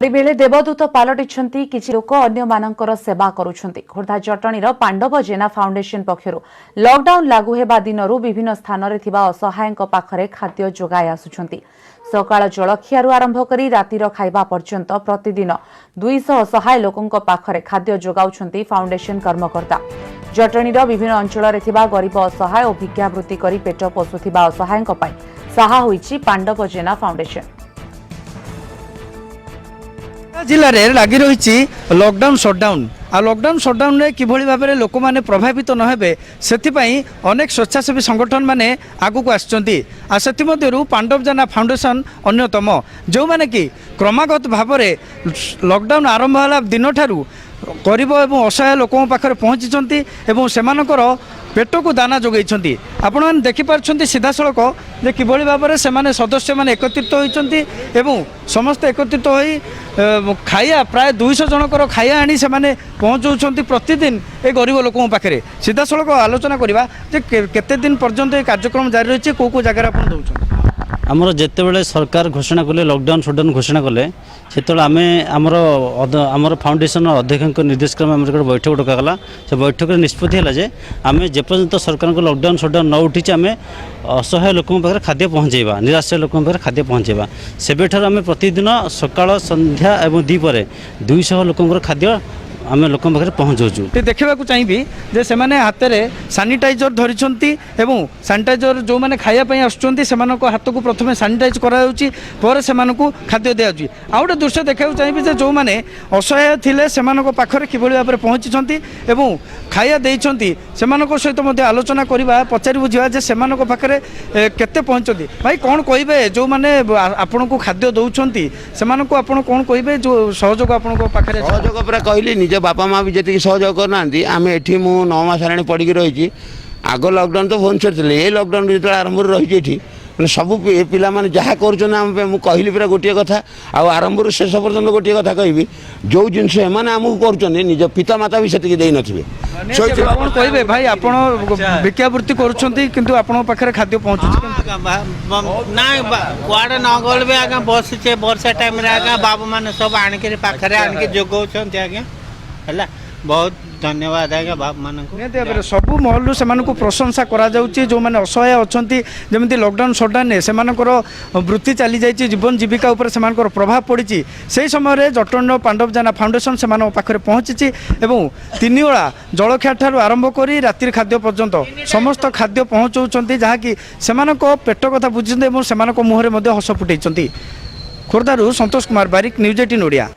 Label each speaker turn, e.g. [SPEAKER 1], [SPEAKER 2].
[SPEAKER 1] बेले देवदूत पलटि किछि लोक अन्य मानकर सेवा करुछन्ति। खोर्धा जटणीर पांडव जेना फाउंडेशन पक्षरु लॉकडाउन लागू हेबा दिनरु विभिन्न स्थान रे थिबा असहायक पाखरे खाद्य जोगाई आसुछन्ति। सकाळ जलखियारु आरंभ करी रातिर खाइबा पर्यंत प्रतिदिन 200 असहाय लोकंक पाखरे खाद्य जोगाउछन्ति फाउंडेशन कर्मकर्ता। जटणीर विभिन्न अंचल रे थिबा गरीब असहाय और भिक्षावृत्ति करी पेट पोषुथिबा असहायक पई साहा होईछि पांडव जेना फाउंडेशन।
[SPEAKER 2] जिले में लगी रही लॉकडाउन शटडाउन आ लॉकडाउन शटडाउन रे किभली भाव में लोक मैंने प्रभावित न हेबे सेथिपाई अनेक स्वेच्छासेवी संगठन माने आगु को आछंती। आ सेथिमध्यरु पांडव जेना फाउंडेशन अन्यतम जो माने कि क्रमागत भाव में लॉकडाउन आरंभ होला दिन ठारू गरीब एवं असहाय लोकों पाखरे पहुँची एवं सेमानकर पेट को दाना जोगाई। आपण मैंने देखिपार सीधा सड़क जे किभली भाव में से सदस्य मैंने एकत्रित होती एवं समस्त एकत्रित हो खाइया प्राय 200 जनकर खाइया आनी से पहुँचाऊँ प्रतिदिन ए गरीब लोकों पाखे। सीधा सड़क आलोचना करवा जे केते दिन पर्यंत ये कार्यक्रम जारी रही कौ जगह आप दौरान
[SPEAKER 3] आमर जितेबाला सरकार घोषणा कले लॉकडाउन शटडाउन घोषणा कले से आम आमर फाउंडेशन अध्यक्ष निर्देश क्रम आम एक बैठक डकागला। से बैठक निष्पत्ति है जे आम जेपर्यंत सरकार को लॉकडाउन शटडाउन न उठी आम असहाय लोकों पाखे खाद्य पहुँचेबा निराश्रय लोकों पाखे खाद्य पहुँचेबा। सेबेठार आम प्रतिदिन सकाळ संध्या एवं दीपर 200 लोकों खाद्य आम लोक पाखे पहुँचाऊँ।
[SPEAKER 2] देखा चाहिए जे से हाथ में सानिटाइजर धरी सानिटाइजर जो मैंने खायापी आसुँच से हाथ को प्रथम सानिटाइज कर खाद्य दिया। आउ गोटे दृश्य देखा चाहिए जो मैंने असहाय थे से पाखे किभली भाव में पहुँची खाया देती सहित आलोचना करवा पचारि बुझा जे से पाखे केते पहुँचती। भाई कौन कहे जो मैंने आपण को खाद्य दौरान से कौन कहे जो सहयोग आप
[SPEAKER 4] सहयोग पूरा कहली निज बापा माँ भी जी सहयोग करना आम एटी मु 9 मास हेल्ला पड़ी रही। आग लॉकडाउन तो भुवनेश्वर थे ये लॉकडाउन जो आरंभ रही सब पिला माने जहाँ कर कहली पूरा गोटे कथा आरंभ शेष पर्यटन गोटे कथा कहि जो जिनस आमको कर निज पिता माता भी से दे नथिबे।
[SPEAKER 2] कौन कहे भाई आप भिक्षावृत्ति कर खाद्य पहुँचू
[SPEAKER 5] ना कड़े न गल आगे बसचे वर्षा टाइम आगे बाबू मैंने सब आणिक पाखे आणिक जोगाऊँ आज्ञा है। बहुत धन्यवाद आज्ञा बाबू मान
[SPEAKER 2] सब महलू से प्रशंसा करा जो मैंने असहाय अच्छा जमी लॉकडाउन शटडाउन से वृत्ति चली जाइए जीवन जीविका उपर से प्रभाव पड़ी से समय जटण पांडव जेना फाउंडेशन से पाखे पहुँची एवं 3 ओला जलखिया ठार आरंभ कर रात्रि खाद्य पर्यंत समस्त खाद्य पहुँचाऊँ जहाँकि से पेट कथा बुझे मुहर हस फुटाई। खोर्धारू संतोष कुमार बारिक, न्यूज 18 ओडिया।